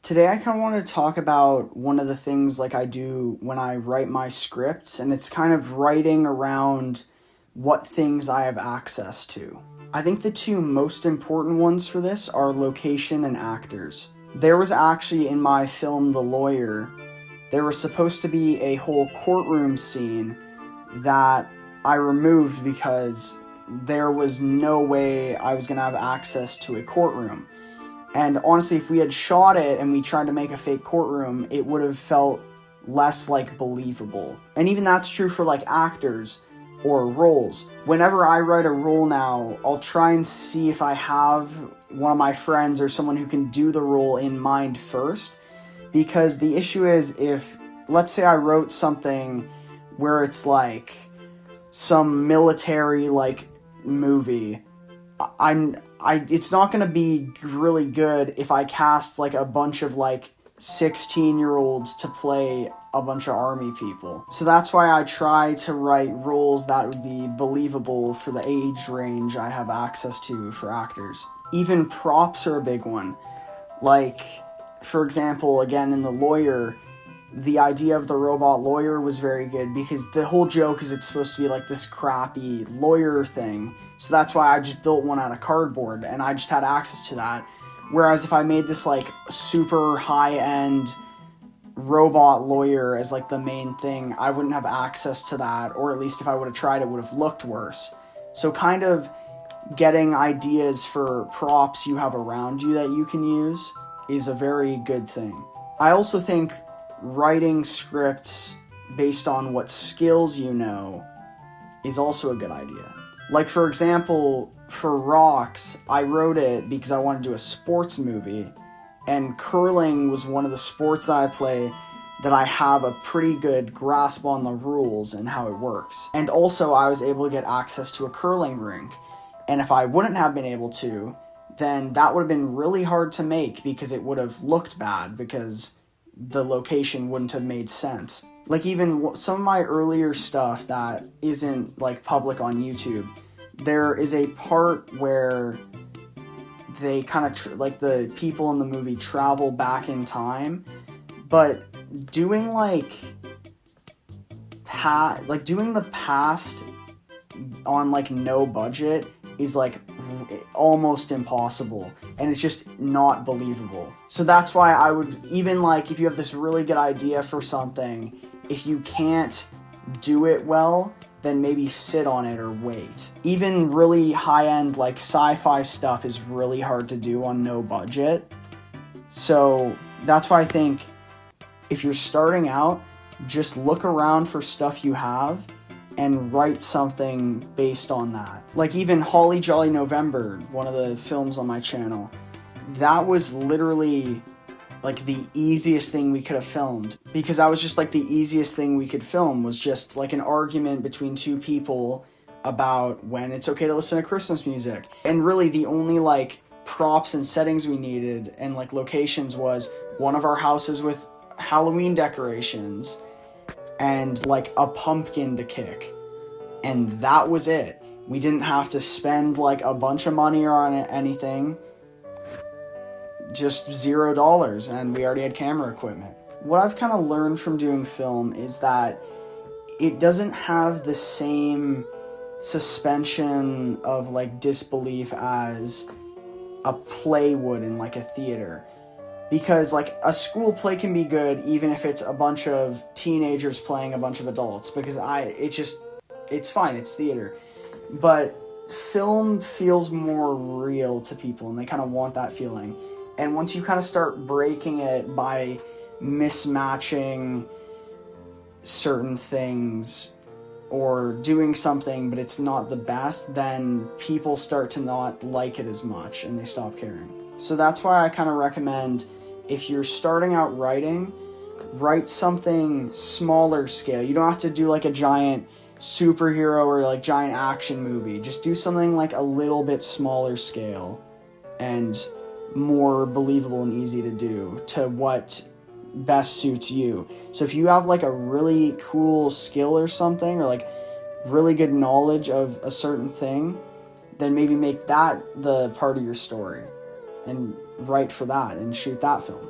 Today I kind of want to talk about one of the things like I do when I write my scripts, and it's kind of writing around what things I have access to. I think the two most important ones for this are location and actors. There was actually in my film The Lawyer, there was supposed to be a whole courtroom scene that I removed because there was no way I was going to have access to a courtroom. And honestly, if we had shot it and we tried to make a fake courtroom, it would have felt less like believable. And even that's true for like actors or roles. Whenever I write a role now, I'll try and see if I have one of my friends or someone who can do the role in mind first. Because the issue is, if, let's say I wrote something where it's like some military like movie, it's not going to be really good if I cast like a bunch of like 16-year-olds to play a bunch of army people. So that's why I try to write roles that would be believable for the age range I have access to for actors. Even props are a big one. Like, for example, again in The Lawyer, the idea of the robot lawyer was very good because the whole joke is it's supposed to be like this crappy lawyer thing. So that's why I just built one out of cardboard and I just had access to that. Whereas if I made this like super high-end robot lawyer as like the main thing, I wouldn't have access to that, or at least if I would have tried, it would have looked worse. So kind of getting ideas for props you have around you that you can use is a very good thing. I also think writing scripts based on what skills you know is also a good idea. Like, for example, for Rocks, I wrote it because I wanted to do a sports movie, and curling was one of the sports that I play that I have a pretty good grasp on the rules and how it works. And also, I was able to get access to a curling rink, and if I wouldn't have been able to, then that would have been really hard to make because it would have looked bad because the location wouldn't have made sense. Like, even some of my earlier stuff that isn't like public on YouTube, there is a part where they kind of like the people in the movie travel back in time, but doing doing the past on like no budget is like almost impossible, and it's just not believable. So that's why I would, even like if you have this really good idea for something, if you can't do it well, then maybe sit on it or wait. Even really high-end like sci-fi stuff is really hard to do on no budget. So that's why I think if you're starting out, just look around for stuff you have and write something based on that. Like even Holly Jolly November, one of the films on my channel, that was literally like the easiest thing we could have filmed, because that was just like the easiest thing we could film, was just like an argument between two people about when it's okay to listen to Christmas music. And really the only like props and settings we needed and like locations was one of our houses with Halloween decorations and like a pumpkin to kick, and that was it. We didn't have to spend like a bunch of money on anything, just $0, and we already had camera equipment. What I've kind of learned from doing film is that it doesn't have the same suspension of like disbelief as a play would in like a theater. Because like a school play can be good even if it's a bunch of teenagers playing a bunch of adults, because it's fine, it's theater. But film feels more real to people, and they kind of want that feeling. And once you kind of start breaking it by mismatching certain things or doing something but it's not the best, then people start to not like it as much and they stop caring. So that's why I kind of recommend, if you're starting out writing, write something smaller scale. You don't have to do like a giant superhero or like giant action movie. Just do something like a little bit smaller scale and more believable and easy to do to what best suits you. So if you have like a really cool skill or something, or like really good knowledge of a certain thing, then maybe make that the part of your story and write for that and shoot that film.